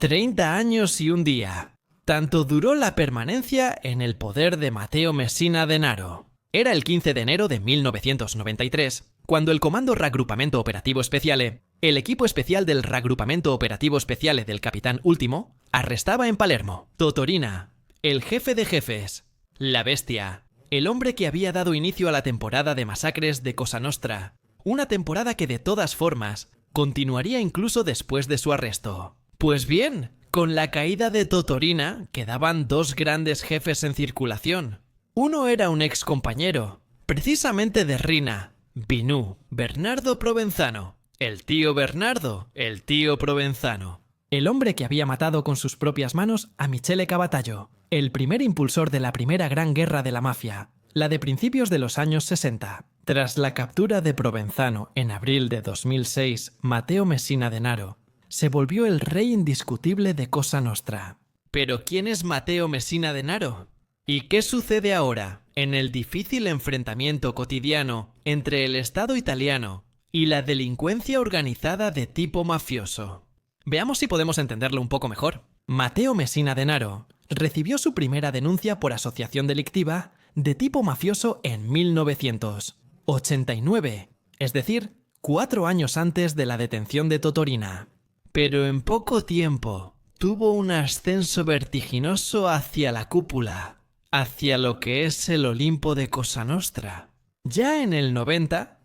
30 años y un día. Tanto duró la permanencia en el poder de Matteo Messina Denaro. Era el 15 de enero de 1993, cuando el Comando Raggruppamento Operativo Speciale, el equipo especial del Raggruppamento Operativo Speciale del Capitán Último, arrestaba en Palermo Totorina, el jefe de jefes, la bestia, el hombre que había dado inicio a la temporada de masacres de Cosa Nostra, una temporada que de todas formas continuaría incluso después de su arresto. Pues bien, con la caída de Totorina quedaban dos grandes jefes en circulación. Uno era un ex compañero, precisamente de Rina, Binú, Bernardo Provenzano. El tío Bernardo, el tío Provenzano. El hombre que había matado con sus propias manos a Michele Cavatallo, el primer impulsor de la primera gran guerra de la mafia, la de principios de los años 60. Tras la captura de Provenzano en abril de 2006, Matteo Messina Denaro se volvió el rey indiscutible de Cosa Nostra. ¿Pero quién es Matteo Messina Denaro? ¿Y qué sucede ahora en el difícil enfrentamiento cotidiano entre el Estado italiano y la delincuencia organizada de tipo mafioso? Veamos si podemos entenderlo un poco mejor. Matteo Messina Denaro recibió su primera denuncia por asociación delictiva de tipo mafioso en 1989, es decir, 4 años antes de la detención de Totorina. Pero en poco tiempo tuvo un ascenso vertiginoso hacia la cúpula, hacia lo que es el Olimpo de Cosa Nostra. Ya en el 90,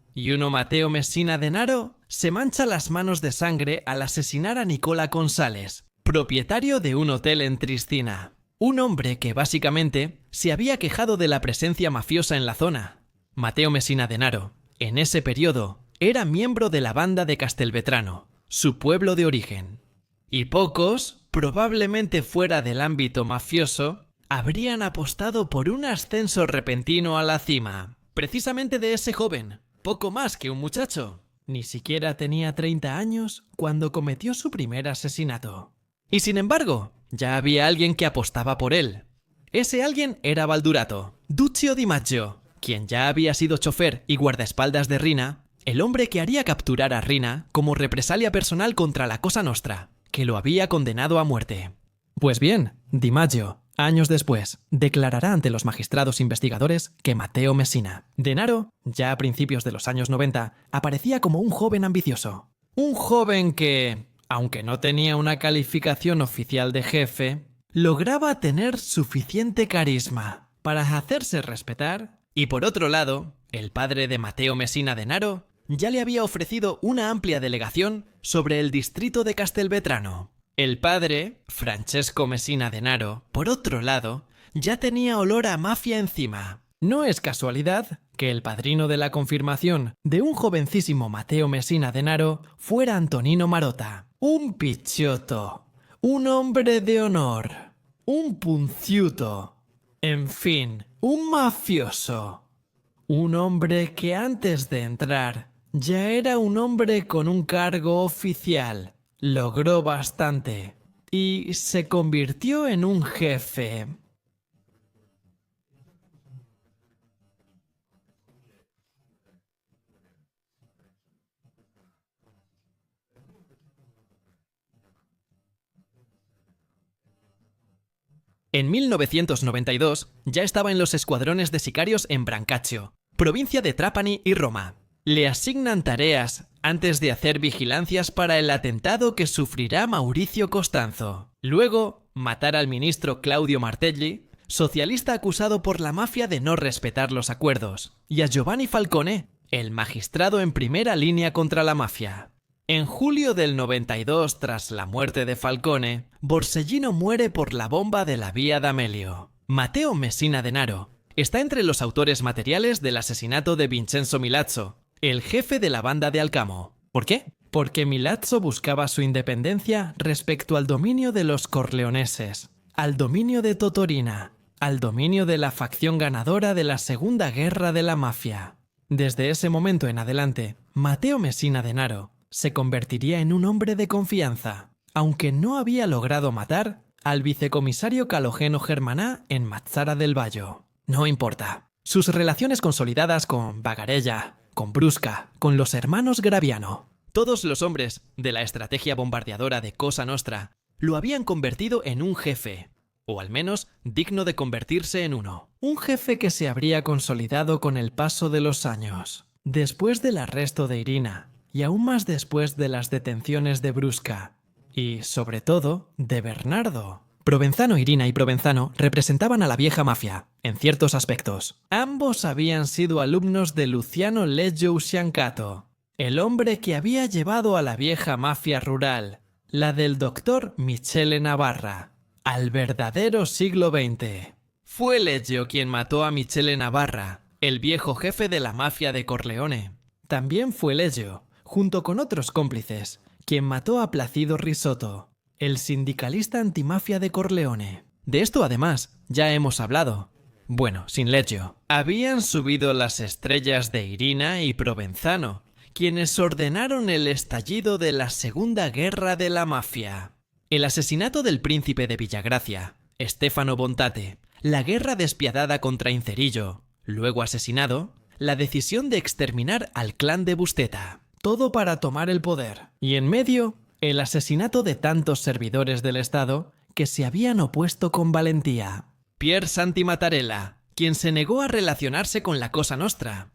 Matteo Messina Denaro se mancha las manos de sangre al asesinar a Nicola Consales, propietario de un hotel en Tristina. Un hombre que básicamente se había quejado de la presencia mafiosa en la zona. Matteo Messina Denaro, en ese periodo, era miembro de la banda de Castelvetrano, su pueblo de origen. Y pocos, probablemente fuera del ámbito mafioso, habrían apostado por un ascenso repentino a la cima, precisamente de ese joven, poco más que un muchacho. Ni siquiera tenía 30 años cuando cometió su primer asesinato. Y sin embargo, ya había alguien que apostaba por él. Ese alguien era Baldurato, Duccio Di Maggio, quien ya había sido chofer y guardaespaldas de Rina, el hombre que haría capturar a Rina como represalia personal contra la Cosa Nostra, que lo había condenado a muerte. Pues bien, Di Maggio, años después, declarará ante los magistrados investigadores que Matteo Messina Denaro, ya a principios de los años 90, aparecía como un joven ambicioso. Un joven que, aunque no tenía una calificación oficial de jefe, lograba tener suficiente carisma para hacerse respetar, y por otro lado, el padre de Matteo Messina Denaro ya le había ofrecido una amplia delegación sobre el distrito de Castelvetrano. El padre, Francesco Messina Denaro, por otro lado, ya tenía olor a mafia encima. No es casualidad que el padrino de la confirmación de un jovencísimo Matteo Messina Denaro fuera Antonino Marotta, un picciotto, un hombre de honor, un punciuto, en fin, un mafioso. Un hombre que antes de entrar ya era un hombre con un cargo oficial. Logró bastante y se convirtió en un jefe. En 1992 ya estaba en los escuadrones de sicarios en Brancaccio, provincia de Trapani y Roma. Le asignan tareas antes de hacer vigilancias para el atentado que sufrirá Mauricio Costanzo. Luego, matar al ministro Claudio Martelli, socialista acusado por la mafia de no respetar los acuerdos, y a Giovanni Falcone, el magistrado en primera línea contra la mafia. En julio del 92, tras la muerte de Falcone, Borsellino muere por la bomba de la Vía D'Amelio. Matteo Messina Denaro está entre los autores materiales del asesinato de Vincenzo Milazzo, el jefe de la banda de Alcamo. ¿Por qué? Porque Milazzo buscaba su independencia respecto al dominio de los corleoneses, al dominio de Totorina, al dominio de la facción ganadora de la Segunda Guerra de la Mafia. Desde ese momento en adelante, Matteo Messina Denaro se convertiría en un hombre de confianza, aunque no había logrado matar al vicecomisario Calogero Germanà en Mazara del Vallo. No importa. Sus relaciones consolidadas con Bagarella, con Brusca, con los hermanos Graviano, todos los hombres de la estrategia bombardeadora de Cosa Nostra, lo habían convertido en un jefe, o al menos digno de convertirse en uno. Un jefe que se habría consolidado con el paso de los años. Después del arresto de Irina, y aún más después de las detenciones de Brusca, y, sobre todo, de Bernardo. Provenzano, Irina y Provenzano representaban a la vieja mafia, en ciertos aspectos. Ambos habían sido alumnos de Luciano Leggio Usciancato, el hombre que había llevado a la vieja mafia rural, la del doctor Michele Navarra, al verdadero siglo XX. Fue Leggio quien mató a Michele Navarra, el viejo jefe de la mafia de Corleone. También fue Leggio, junto con otros cómplices, quien mató a Placido Risotto, el sindicalista antimafia de Corleone. De esto, además, ya hemos hablado. Bueno, sin Leggio. Habían subido las estrellas de Irina y Provenzano, quienes ordenaron el estallido de la Segunda Guerra de la Mafia. El asesinato del príncipe de Villagracia, Stefano Bontate, la guerra despiadada contra Incerillo, luego asesinado, la decisión de exterminar al clan de Busteta. Todo para tomar el poder. Y en medio, el asesinato de tantos servidores del Estado que se habían opuesto con valentía. Pier Santi Mattarella, quien se negó a relacionarse con la Cosa Nostra.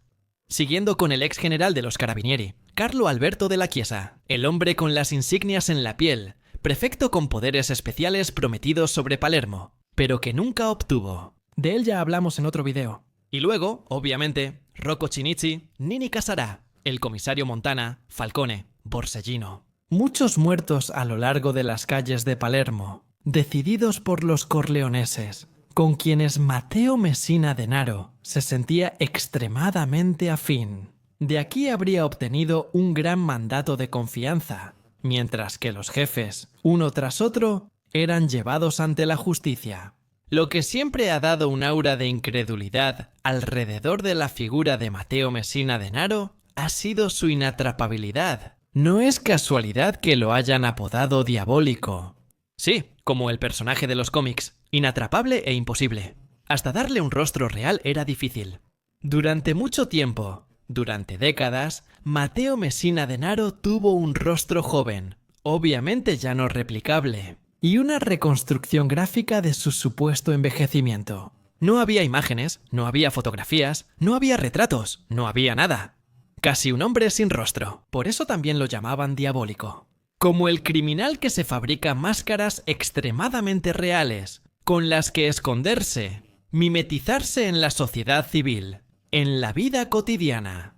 Siguiendo con el ex general de los Carabinieri, Carlo Alberto de la Chiesa, el hombre con las insignias en la piel, prefecto con poderes especiales prometidos sobre Palermo, pero que nunca obtuvo. De él ya hablamos en otro video. Y luego, obviamente, Rocco Chinnici, Nini Casarà, el comisario Montana, Falcone, Borsellino. Muchos muertos a lo largo de las calles de Palermo, decididos por los corleoneses, con quienes Matteo Messina Denaro se sentía extremadamente afín. De aquí habría obtenido un gran mandato de confianza, mientras que los jefes, uno tras otro, eran llevados ante la justicia. Lo que siempre ha dado un aura de incredulidad alrededor de la figura de Matteo Messina Denaro ha sido su inatrapabilidad. No es casualidad que lo hayan apodado Diabólico. Sí, como el personaje de los cómics, inatrapable e imposible. Hasta darle un rostro real era difícil. Durante mucho tiempo, durante décadas, Matteo Messina Denaro tuvo un rostro joven, obviamente ya no replicable, y una reconstrucción gráfica de su supuesto envejecimiento. No había imágenes, no había fotografías, no había retratos, no había nada. Casi un hombre sin rostro. Por eso también lo llamaban Diabólico. Como el criminal que se fabrica máscaras extremadamente reales, con las que esconderse, mimetizarse en la sociedad civil, en la vida cotidiana.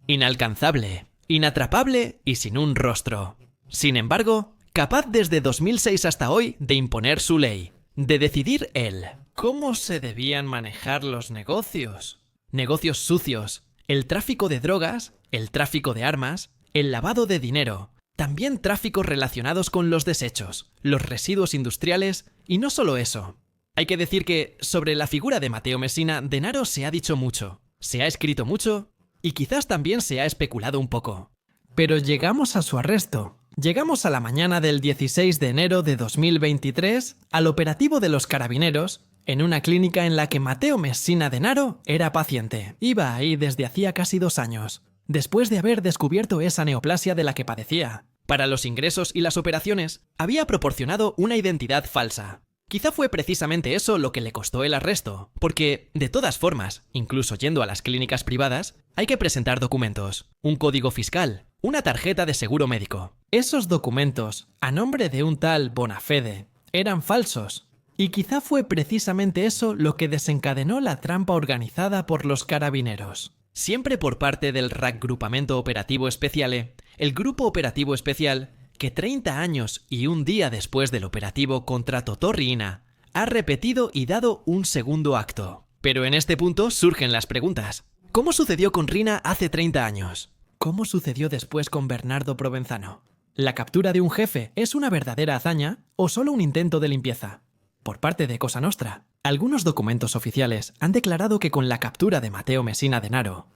Inalcanzable, inatrapable y sin un rostro. Sin embargo, capaz desde 2006 hasta hoy de imponer su ley, de decidir él cómo se debían manejar los negocios. Negocios sucios, el tráfico de drogas, el tráfico de armas, el lavado de dinero, también tráficos relacionados con los desechos, los residuos industriales y no solo eso. Hay que decir que sobre la figura de Matteo Messina Denaro se ha dicho mucho, se ha escrito mucho y quizás también se ha especulado un poco. Pero llegamos a su arresto. Llegamos a la mañana del 16 de enero de 2023 al operativo de los carabineros en una clínica en la que Matteo Messina Denaro era paciente. Iba ahí desde hacía casi 2 años, después de haber descubierto esa neoplasia de la que padecía. Para los ingresos y las operaciones, había proporcionado una identidad falsa. Quizá fue precisamente eso lo que le costó el arresto, porque, de todas formas, incluso yendo a las clínicas privadas, hay que presentar documentos, un código fiscal, una tarjeta de seguro médico. Esos documentos, a nombre de un tal Bonafede, eran falsos. Y quizá fue precisamente eso lo que desencadenó la trampa organizada por los carabineros. Siempre por parte del Raggruppamento Operativo Speciale, el Grupo Operativo Especial, que 30 años y un día después del operativo contra Totò Riina, ha repetido y dado un segundo acto. Pero en este punto surgen las preguntas. ¿Cómo sucedió con Riina hace 30 años? ¿Cómo sucedió después con Bernardo Provenzano? ¿La captura de un jefe es una verdadera hazaña o solo un intento de limpieza? Por parte de Cosa Nostra, algunos documentos oficiales han declarado que con la captura de Matteo Messina Denaro,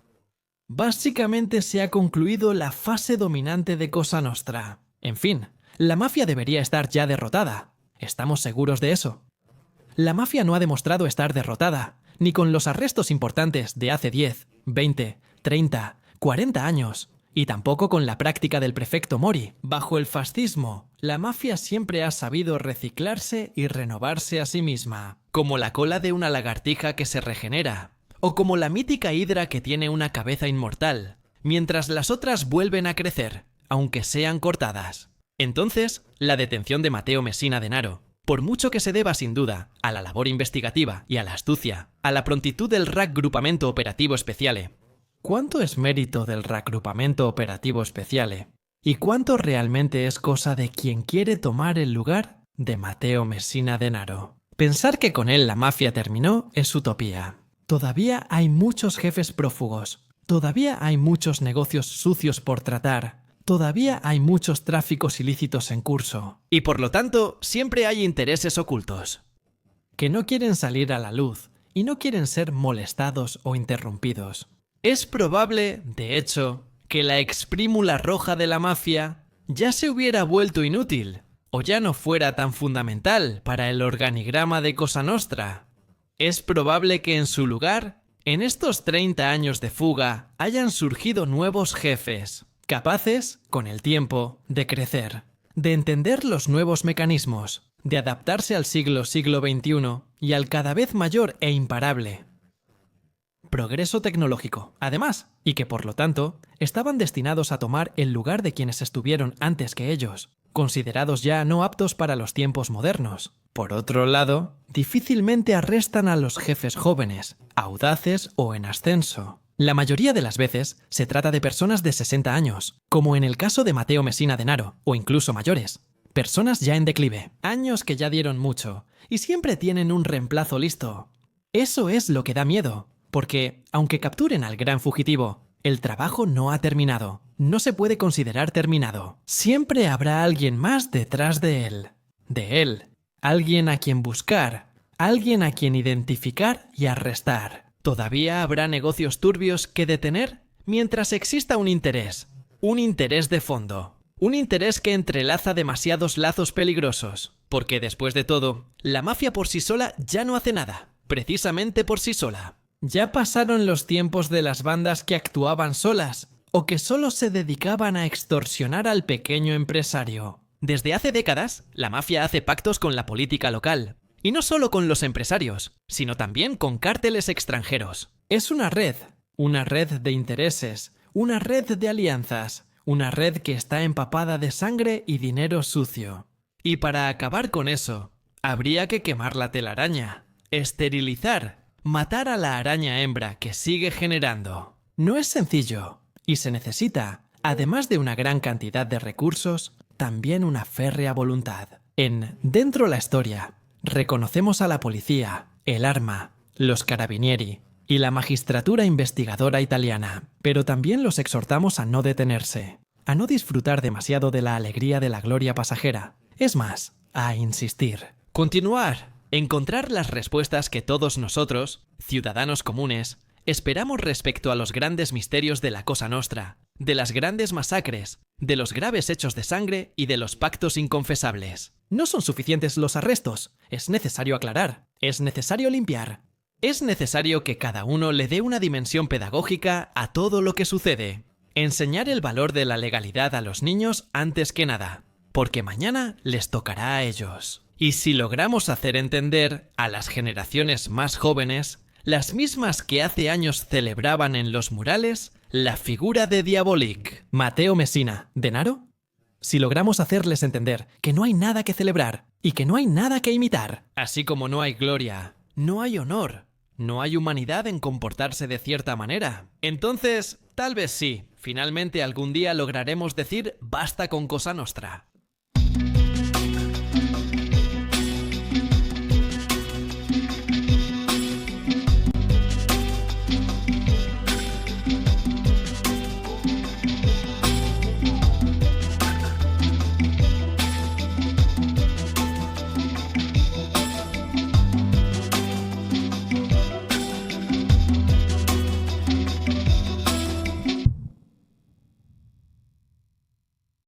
básicamente se ha concluido la fase dominante de Cosa Nostra. En fin, la mafia debería estar ya derrotada. ¿Estamos seguros de eso? La mafia no ha demostrado estar derrotada, ni con los arrestos importantes de hace 10, 20, 30, 40 años, y tampoco con la práctica del prefecto Mori. Bajo el fascismo, la mafia siempre ha sabido reciclarse y renovarse a sí misma, como la cola de una lagartija que se regenera, o como la mítica hidra que tiene una cabeza inmortal, mientras las otras vuelven a crecer, aunque sean cortadas. Entonces, la detención de Matteo Messina Denaro, por mucho que se deba sin duda a la labor investigativa y a la astucia, a la prontitud del Raggruppamento Operativo Speciale. ¿Cuánto es mérito del Raggruppamento Operativo Speciale? ¿Y cuánto realmente es cosa de quien quiere tomar el lugar de Matteo Messina Denaro? Pensar que con él la mafia terminó es utopía. Todavía hay muchos jefes prófugos, todavía hay muchos negocios sucios por tratar, todavía hay muchos tráficos ilícitos en curso. Y por lo tanto, siempre hay intereses ocultos que no quieren salir a la luz y no quieren ser molestados o interrumpidos. Es probable, de hecho, que la exprímula roja de la mafia ya se hubiera vuelto inútil o ya no fuera tan fundamental para el organigrama de Cosa Nostra. Es probable que en su lugar, en estos 30 años de fuga, hayan surgido nuevos jefes, capaces, con el tiempo, de crecer, de entender los nuevos mecanismos, de adaptarse al siglo XXI y al cada vez mayor e imparable progreso tecnológico, además, y que por lo tanto estaban destinados a tomar el lugar de quienes estuvieron antes que ellos, considerados ya no aptos para los tiempos modernos. Por otro lado, difícilmente arrestan a los jefes jóvenes, audaces o en ascenso. La mayoría de las veces se trata de personas de 60 años, como en el caso de Matteo Messina Denaro, o incluso mayores. Personas ya en declive, años que ya dieron mucho, y siempre tienen un reemplazo listo. Eso es lo que da miedo. Porque, aunque capturen al gran fugitivo, el trabajo no ha terminado. No se puede considerar terminado. Siempre habrá alguien más detrás de él. De él. Alguien a quien buscar. Alguien a quien identificar y arrestar. Todavía habrá negocios turbios que detener mientras exista un interés. Un interés de fondo. Un interés que entrelaza demasiados lazos peligrosos. Porque, después de todo, la mafia por sí sola ya no hace nada. Precisamente por sí sola. Ya pasaron los tiempos de las bandas que actuaban solas o que solo se dedicaban a extorsionar al pequeño empresario. Desde hace décadas, la mafia hace pactos con la política local. Y no solo con los empresarios, sino también con cárteles extranjeros. Es una red de intereses, una red de alianzas, una red que está empapada de sangre y dinero sucio. Y para acabar con eso, habría que quemar la telaraña, esterilizar, matar a la araña hembra que sigue generando. No es sencillo, y se necesita, además de una gran cantidad de recursos, también una férrea voluntad. En Dentro la Historia, reconocemos a la policía, el arma, los carabinieri y la magistratura investigadora italiana, pero también los exhortamos a no detenerse, a no disfrutar demasiado de la alegría de la gloria pasajera. Es más, a insistir. Continuar. Encontrar las respuestas que todos nosotros, ciudadanos comunes, esperamos respecto a los grandes misterios de la Cosa Nostra, de las grandes masacres, de los graves hechos de sangre y de los pactos inconfesables. No son suficientes los arrestos, es necesario aclarar, es necesario limpiar. Es necesario que cada uno le dé una dimensión pedagógica a todo lo que sucede. Enseñar el valor de la legalidad a los niños antes que nada, porque mañana les tocará a ellos. Y si logramos hacer entender a las generaciones más jóvenes, las mismas que hace años celebraban en los murales, la figura de Diabolik, Matteo Messina Denaro, si logramos hacerles entender que no hay nada que celebrar y que no hay nada que imitar, así como no hay gloria, no hay honor, no hay humanidad en comportarse de cierta manera, entonces, tal vez sí, finalmente algún día lograremos decir basta con Cosa Nostra.